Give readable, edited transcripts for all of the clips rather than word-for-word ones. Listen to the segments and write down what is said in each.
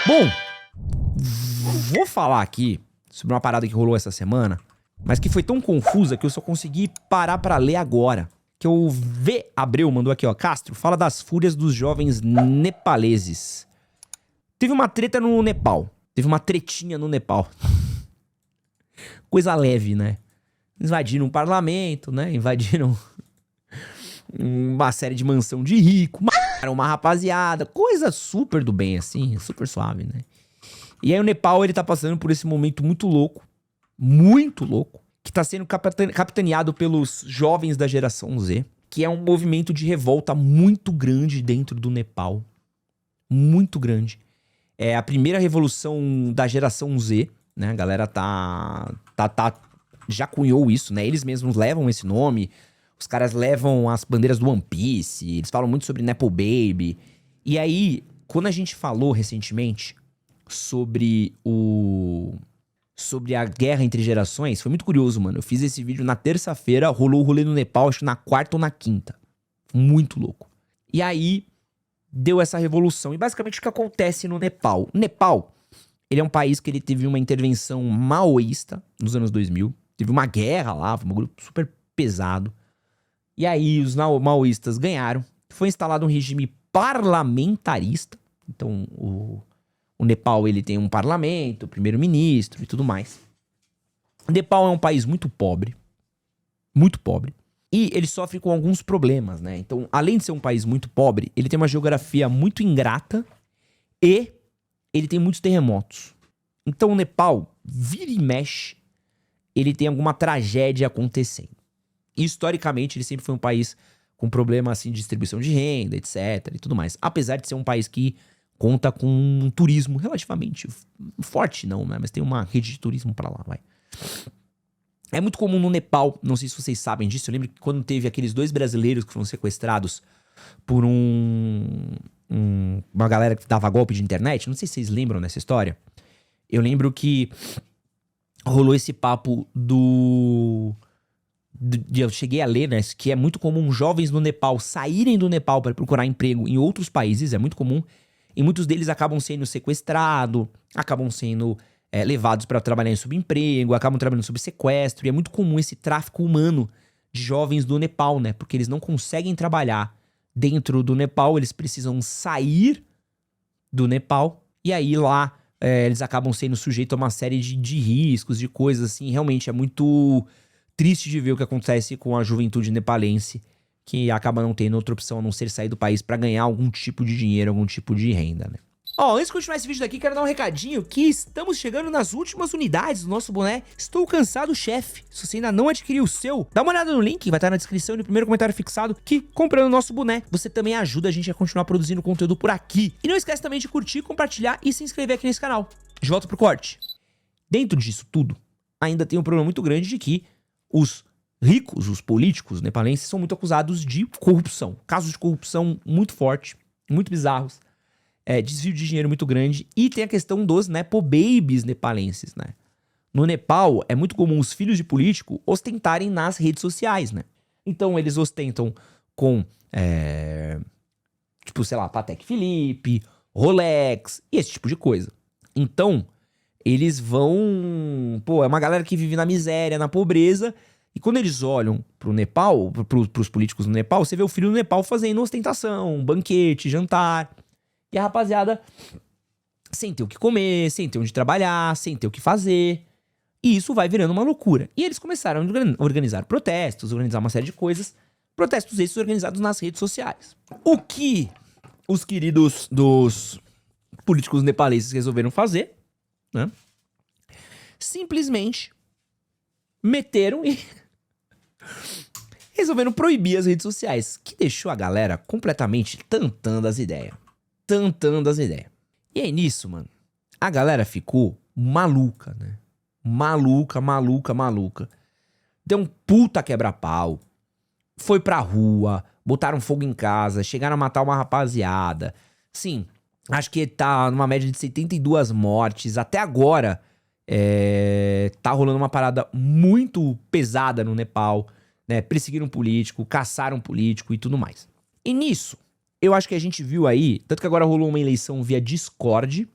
Bom, vou falar aqui sobre uma parada que rolou essa semana, mas que foi tão confusa que eu só consegui parar pra ler agora. Que o V. Abreu mandou aqui, ó. Castro, fala das fúrias dos jovens nepaleses. Teve uma treta no Nepal. Teve uma tretinha no Nepal. Coisa leve, né? Invadiram um parlamento, né? Invadiram uma série de mansão de rico. Mataram uma rapaziada. Coisa super do bem, assim. Super suave, né? E aí o Nepal, ele tá passando por esse momento muito louco. Muito louco. Que tá sendo capitaneado pelos jovens da geração Z. Que é um movimento de revolta muito grande dentro do Nepal. Muito grande. É a primeira revolução da geração Z, né? A galera já cunhou isso, né? Eles mesmos levam esse nome. Os caras levam as bandeiras do One Piece. Eles falam muito sobre Nepo Baby. E aí, quando a gente falou recentemente sobre a guerra entre gerações, foi muito curioso, mano. Eu fiz esse vídeo na terça-feira, rolou o rolê no Nepal, acho que na quarta ou na quinta. Muito louco. E aí, deu essa revolução. E basicamente o que acontece no Nepal? O Nepal, ele é um país que ele teve uma intervenção maoísta nos anos 2000. Teve uma guerra lá, foi um grupo super pesado. E aí os maoístas ganharam. Foi instalado um regime parlamentarista. Então o Nepal, ele tem um parlamento, primeiro-ministro e tudo mais. O Nepal é um país muito pobre. Muito pobre. E ele sofre com alguns problemas, né? Então, além de ser um país muito pobre, ele tem uma geografia muito ingrata e ele tem muitos terremotos. Então, o Nepal, vira e mexe, ele tem alguma tragédia acontecendo. E, historicamente, ele sempre foi um país com problema, assim, de distribuição de renda, etc. e tudo mais. Apesar de ser um país que conta com um turismo relativamente forte, não, né? Mas tem uma rede de turismo pra lá, vai. É muito comum no Nepal, não sei se vocês sabem disso, eu lembro que quando teve aqueles 2 brasileiros que foram sequestrados por uma galera que dava golpe de internet, não sei se vocês lembram dessa história. Eu lembro que rolou esse papo eu cheguei a ler, né, que é muito comum jovens no Nepal saírem do Nepal para procurar emprego em outros países, é muito comum, e muitos deles acabam sendo sequestrados, acabam sendo levados para trabalhar em subemprego, acabam trabalhando sob sequestro, e é muito comum esse tráfico humano de jovens do Nepal, né? Porque eles não conseguem trabalhar dentro do Nepal, eles precisam sair do Nepal, e aí lá eles acabam sendo sujeitos a uma série de riscos, de coisas assim. Realmente é muito triste de ver o que acontece com a juventude nepalense, que acaba não tendo outra opção a não ser sair do país para ganhar algum tipo de dinheiro, algum tipo de renda, né? Ó, antes de continuar esse vídeo daqui, quero dar um recadinho que estamos chegando nas últimas unidades do nosso boné Estou Cansado Chefe. Se você ainda não adquiriu o seu, dá uma olhada no link, vai estar na descrição e no primeiro comentário fixado, que comprando o nosso boné, você também ajuda a gente a continuar produzindo conteúdo por aqui. E não esquece também de curtir, compartilhar e se inscrever aqui nesse canal. De volta pro corte. Dentro disso tudo, ainda tem um problema muito grande de que os ricos, os políticos nepalenses, são muito acusados de corrupção. Casos de corrupção muito fortes, muito bizarros. Desvio de dinheiro muito grande. E tem a questão dos Nepo Babies nepalenses, né? No Nepal, é muito comum os filhos de político ostentarem nas redes sociais, né? Então, eles ostentam com, tipo, sei lá, Patek Philippe, Rolex e esse tipo de coisa. Então, eles vão... Pô, é uma galera que vive na miséria, na pobreza. E quando eles olham pro Nepal, pros políticos no Nepal, você vê o filho do Nepal fazendo ostentação, banquete, jantar... E a rapaziada sem ter o que comer, sem ter onde trabalhar, sem ter o que fazer. E isso vai virando uma loucura. E eles começaram a organizar protestos, organizar uma série de coisas. Protestos esses organizados nas redes sociais. O que os queridos dos políticos nepaleses resolveram fazer, né? Simplesmente meteram e resolveram proibir as redes sociais. Que deixou a galera completamente tantando as ideias. E aí nisso, mano, a galera ficou maluca, né? Maluca. Deu um puta quebra-pau. Foi pra rua, botaram fogo em casa, chegaram a matar uma rapaziada. Sim, acho que tá numa média de 72 mortes. Até agora, tá rolando uma parada muito pesada no Nepal, né? Perseguiram um político, caçaram um político e tudo mais. E nisso, eu acho que a gente viu aí, tanto que agora rolou uma eleição via Discord,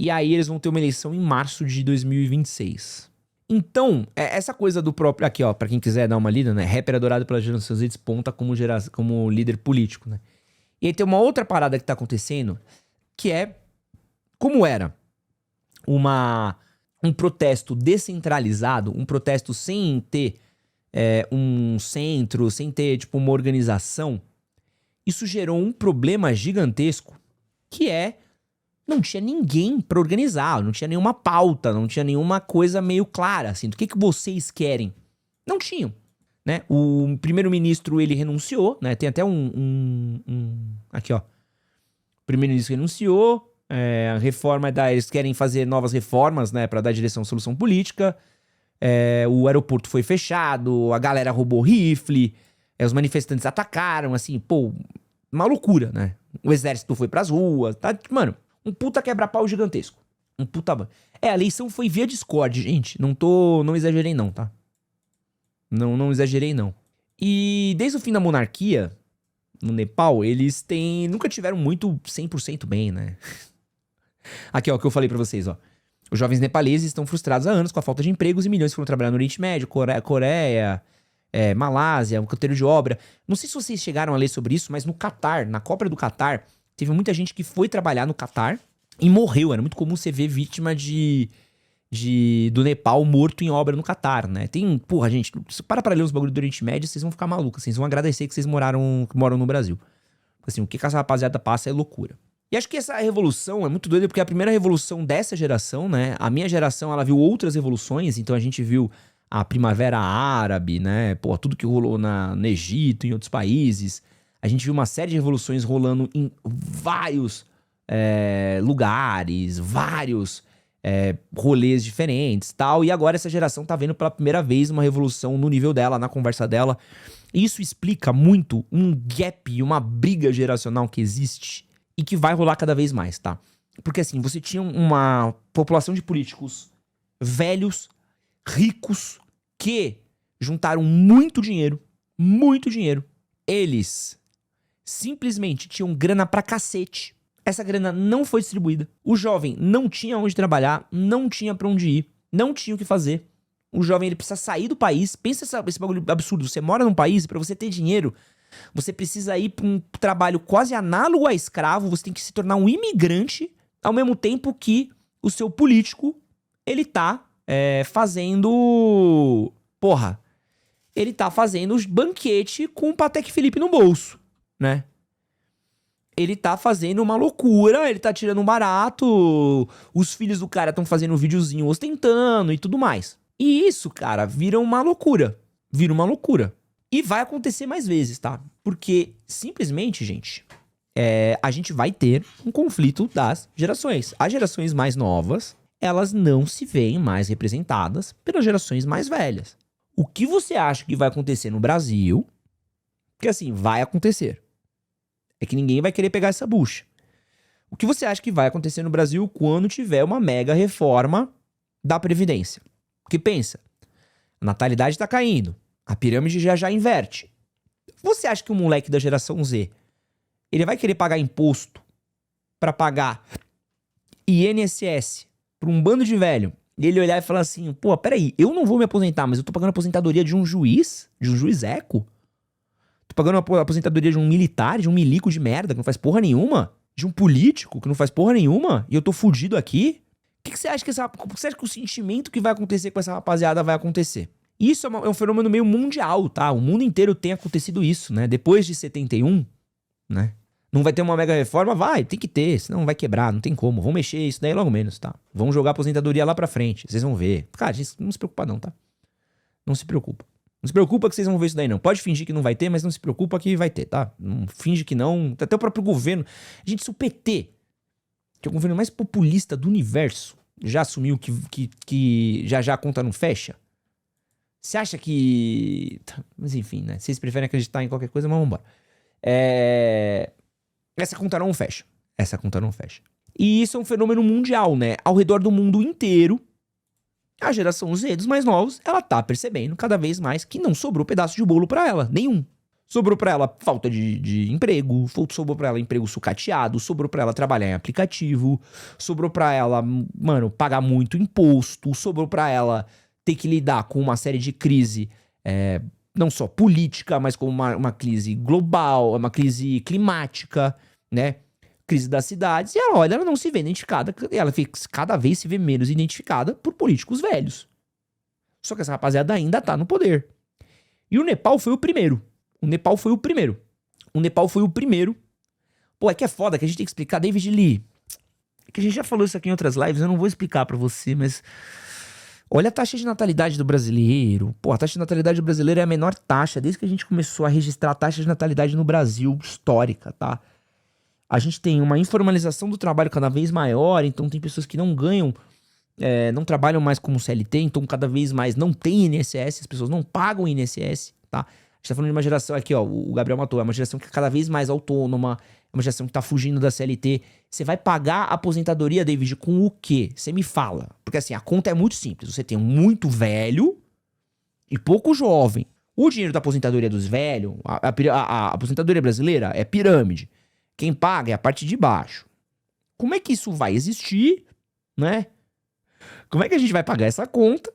E aí eles vão ter uma eleição em março de 2026. Então, essa coisa do próprio... Aqui, ó, pra quem quiser dar uma lida, né? Rapper adorado pela geração Z desponta como líder político, né? E aí tem uma outra parada que tá acontecendo, que é... Como era um protesto descentralizado, um protesto sem ter um centro, sem ter, tipo, uma organização, isso gerou um problema gigantesco, que não tinha ninguém pra organizar, não tinha nenhuma pauta, não tinha nenhuma coisa meio clara, assim, do que vocês querem. Não tinham, né? O primeiro-ministro, ele renunciou, né? Tem até aqui, ó. O primeiro-ministro renunciou, a reforma eles querem fazer novas reformas, né, pra dar direção à solução política. O aeroporto foi fechado, a galera roubou rifle, os manifestantes atacaram, assim, pô, uma loucura, né? O exército foi pras ruas, tá? Mano, um puta quebra-pau gigantesco. Um puta... a eleição foi via Discord, gente. Não exagerei não, tá? Não exagerei não. E desde o fim da monarquia, no Nepal, eles nunca tiveram muito 100% bem, né? Aqui, ó, o que eu falei pra vocês, ó. Os jovens nepaleses estão frustrados há anos com a falta de empregos e milhões foram trabalhar no Oriente Médio, Coreia, Malásia, um canteiro de obra. Não sei se vocês chegaram a ler sobre isso, mas no Catar, na Copa do Catar, teve muita gente que foi trabalhar no Catar e morreu. Era muito comum você ver vítima do Nepal morto em obra no Catar, né? Porra, gente, para ler os bagulhos do Oriente Médio, vocês vão ficar malucos. Vocês vão agradecer que vocês moram no Brasil. Assim, o que essa rapaziada passa é loucura. E acho que essa revolução é muito doida, porque é a primeira revolução dessa geração, né? A minha geração, ela viu outras revoluções, então a gente viu a Primavera Árabe, né? Pô, tudo que rolou no Egito, em outros países. A gente viu uma série de revoluções rolando em vários lugares, vários rolês diferentes e tal. E agora essa geração tá vendo pela primeira vez uma revolução no nível dela, na conversa dela. Isso explica muito um gap, uma briga geracional que existe e que vai rolar cada vez mais, tá? Porque assim, você tinha uma população de políticos velhos, ricos, que juntaram muito dinheiro. Eles simplesmente tinham grana pra cacete. Essa grana não foi distribuída. O jovem não tinha onde trabalhar, não tinha pra onde ir, não tinha o que fazer. O jovem, ele precisa sair do país. Pensa esse bagulho absurdo. Você mora num país e pra você ter dinheiro, você precisa ir pra um trabalho quase análogo a escravo. Você tem que se tornar um imigrante, ao mesmo tempo que o seu político, ele tá fazendo... Porra, ele tá fazendo banquete com o Patek Philippe no bolso, né? Ele tá fazendo uma loucura, ele tá tirando um barato, os filhos do cara estão fazendo um videozinho ostentando e tudo mais. E isso, cara, vira uma loucura. E vai acontecer mais vezes, tá? Porque, simplesmente, gente, a gente vai ter um conflito das gerações. As gerações mais novas, elas não se veem mais representadas pelas gerações mais velhas. O que você acha que vai acontecer no Brasil? Porque, assim, vai acontecer. É que ninguém vai querer pegar essa bucha. O que você acha que vai acontecer no Brasil quando tiver uma mega reforma da Previdência? Porque pensa, a natalidade tá caindo, a pirâmide já inverte. Você acha que o moleque da geração Z, ele vai querer pagar imposto pra pagar INSS pra um bando de velho, e ele olhar e falar assim, pô, peraí, eu não vou me aposentar, mas eu tô pagando a aposentadoria de um juiz? De um juizeco? Tô pagando a aposentadoria de um militar, de um milico de merda que não faz porra nenhuma? De um político que não faz porra nenhuma? E eu tô fudido aqui? O que você acha você acha que o sentimento que vai acontecer com essa rapaziada vai acontecer? Isso é um fenômeno meio mundial, tá? O mundo inteiro tem acontecido isso, né? Depois de 71, né? Não vai ter uma mega reforma? Vai, tem que ter, senão vai quebrar, não tem como. Vão mexer isso daí logo menos, tá? Vão jogar a aposentadoria lá pra frente, vocês vão ver. Cara, não se preocupa não, tá? Não se preocupa. Não se preocupa que vocês vão ver isso daí não. Pode fingir que não vai ter, mas não se preocupa que vai ter, tá? Não finge que não. Até o próprio governo. Gente, se o PT, que é o governo mais populista do universo, já assumiu que já a conta não fecha, você acha que... Mas enfim, né? Vocês preferem acreditar em qualquer coisa, mas vambora. Essa conta não fecha. E isso é um fenômeno mundial, né? Ao redor do mundo inteiro, a geração Z dos mais novos, ela tá percebendo cada vez mais que não sobrou pedaço de bolo pra ela. Nenhum. Sobrou pra ela falta de emprego, sobrou pra ela emprego sucateado, sobrou pra ela trabalhar em aplicativo, sobrou pra ela, mano, pagar muito imposto, sobrou pra ela ter que lidar com uma série de crise, não só política, mas com uma crise global, uma crise climática, né? Crise das cidades. E ela, olha, ela não se vê identificada, ela cada vez se vê menos identificada por políticos velhos. Só que essa rapaziada ainda tá no poder. E o Nepal foi o primeiro. O Nepal foi o primeiro. Pô, é que é foda que a gente tem que explicar. David Lee, é que a gente já falou isso aqui em outras lives, eu não vou explicar pra você, mas... Olha a taxa de natalidade do brasileiro. Pô, a taxa de natalidade do brasileiro é a menor taxa desde que a gente começou a registrar a taxa de natalidade no Brasil, histórica, tá? A gente tem uma informalização do trabalho cada vez maior, então tem pessoas que não ganham, não trabalham mais como CLT, então cada vez mais não tem INSS, as pessoas não pagam INSS, tá? A gente tá falando de uma geração aqui, ó, o Gabriel matou, é uma geração que é cada vez mais autônoma, é uma geração que tá fugindo da CLT. Você vai pagar a aposentadoria, David, com o quê? Você me fala. Porque assim, a conta é muito simples. Você tem um muito velho e pouco jovem. O dinheiro da aposentadoria dos velhos, a aposentadoria brasileira é pirâmide. Quem paga é a parte de baixo. Como é que isso vai existir, né? Como é que a gente vai pagar essa conta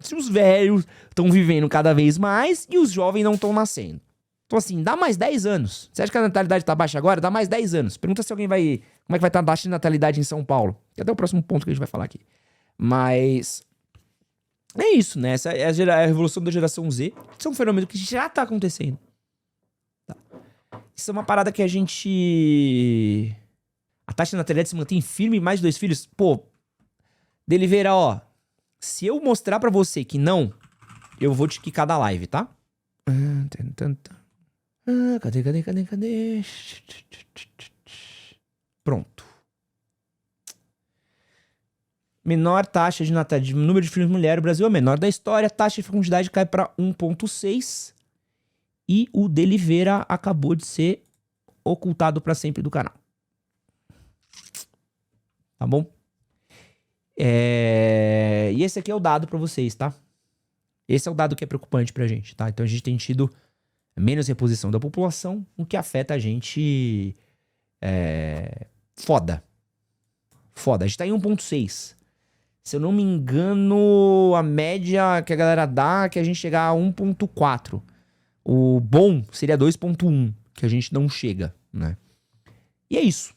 se os velhos estão vivendo cada vez mais e os jovens não estão nascendo? Então assim, dá mais 10 anos. Você acha que a natalidade tá baixa agora? Dá mais 10 anos. Pergunta se alguém vai... Como é que vai estar a taxa de natalidade em São Paulo? Que é até o próximo ponto que a gente vai falar aqui. Mas... é isso, né? Essa é a revolução da geração Z. Isso é um fenômeno que já tá acontecendo. Tá. Isso é uma parada que a gente... A taxa de natalidade se mantém firme, mais de 2 filhos. Pô, Deliveira, ó. Se eu mostrar pra você que não, eu vou te quicar da live, tá? Cadê? Pronto. Menor taxa de natalidade, número de filhos de mulher, o Brasil é o menor da história, a taxa de fecundidade cai pra 1,6 e o Deliveira acabou de ser ocultado pra sempre do canal. Tá bom? E esse aqui é o dado pra vocês, tá? Esse é o dado que é preocupante pra gente, tá? Então a gente tem tido menos reposição da população, o que afeta a gente... Foda. A gente tá em 1,6. Se eu não me engano, a média que a galera dá é que a gente chegar a 1,4. O bom seria 2,1, que a gente não chega, né? E é isso.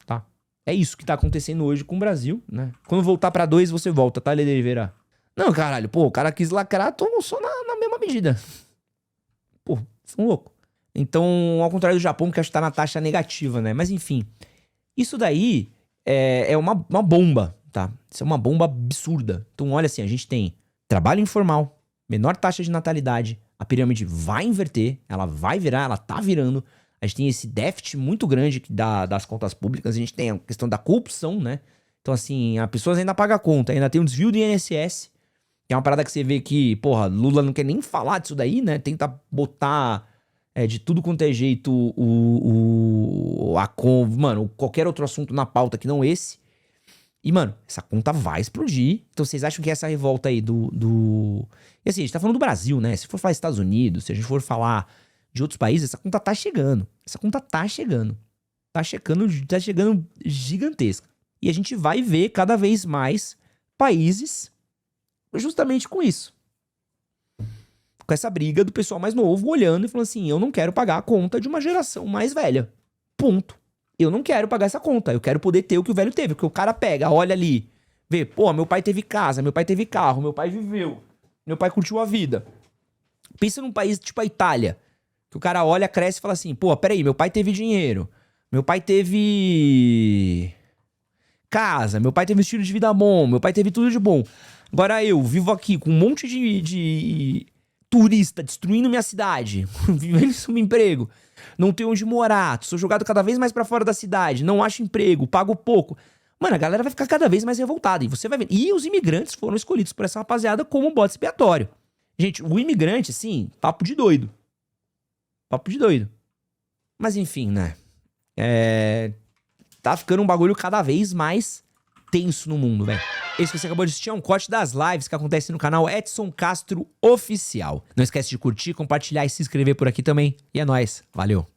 Tá? É isso que tá acontecendo hoje com o Brasil, né? Quando voltar pra 2, você volta, tá, Ledereira? Não, caralho, pô, o cara quis lacrar, tô só na mesma medida. Pô, são loucos. Então, ao contrário do Japão, que acho que tá na taxa negativa, né? Mas enfim, isso daí é uma bomba, tá? Isso é uma bomba absurda. Então, olha assim, a gente tem trabalho informal, menor taxa de natalidade, a pirâmide vai inverter, ela vai virar, ela tá virando. A gente tem esse déficit muito grande das contas públicas, a gente tem a questão da corrupção, né? Então, assim, as pessoas ainda pagam a conta, ainda tem um desvio do INSS, que é uma parada que você vê que, porra, Lula não quer nem falar disso daí, né? Tenta botar de tudo quanto é jeito mano, qualquer outro assunto na pauta que não esse. E, mano, essa conta vai explodir. Então, vocês acham que essa revolta aí E assim, a gente tá falando do Brasil, né? Se for falar Estados Unidos, se a gente for falar de outros países, essa conta tá chegando. Tá chegando gigantesca. E a gente vai ver cada vez mais países justamente com isso. Com essa briga do pessoal mais novo olhando e falando assim, eu não quero pagar a conta de uma geração mais velha. Ponto. Eu não quero pagar essa conta. Eu quero poder ter o que o velho teve. Porque o cara pega, olha ali, vê, pô, meu pai teve casa, meu pai teve carro, meu pai viveu, meu pai curtiu a vida. Pensa num país tipo a Itália, que o cara olha, cresce e fala assim, pô, peraí, meu pai teve dinheiro, meu pai teve casa, meu pai teve um estilo de vida bom, meu pai teve tudo de bom. Agora eu vivo aqui com um monte de turista destruindo minha cidade, vivendo sem emprego, não tenho onde morar, sou jogado cada vez mais pra fora da cidade, não acho emprego, pago pouco. Mano, a galera vai ficar cada vez mais revoltada e você vai ver. E os imigrantes foram escolhidos por essa rapaziada como bode expiatório. Gente, o imigrante, assim, papo de doido. Mas enfim, né? Tá ficando um bagulho cada vez mais tenso no mundo, velho. Esse que você acabou de assistir é um corte das lives que acontecem no canal Edson Castro Oficial. Não esquece de curtir, compartilhar e se inscrever por aqui também. E é nóis. Valeu!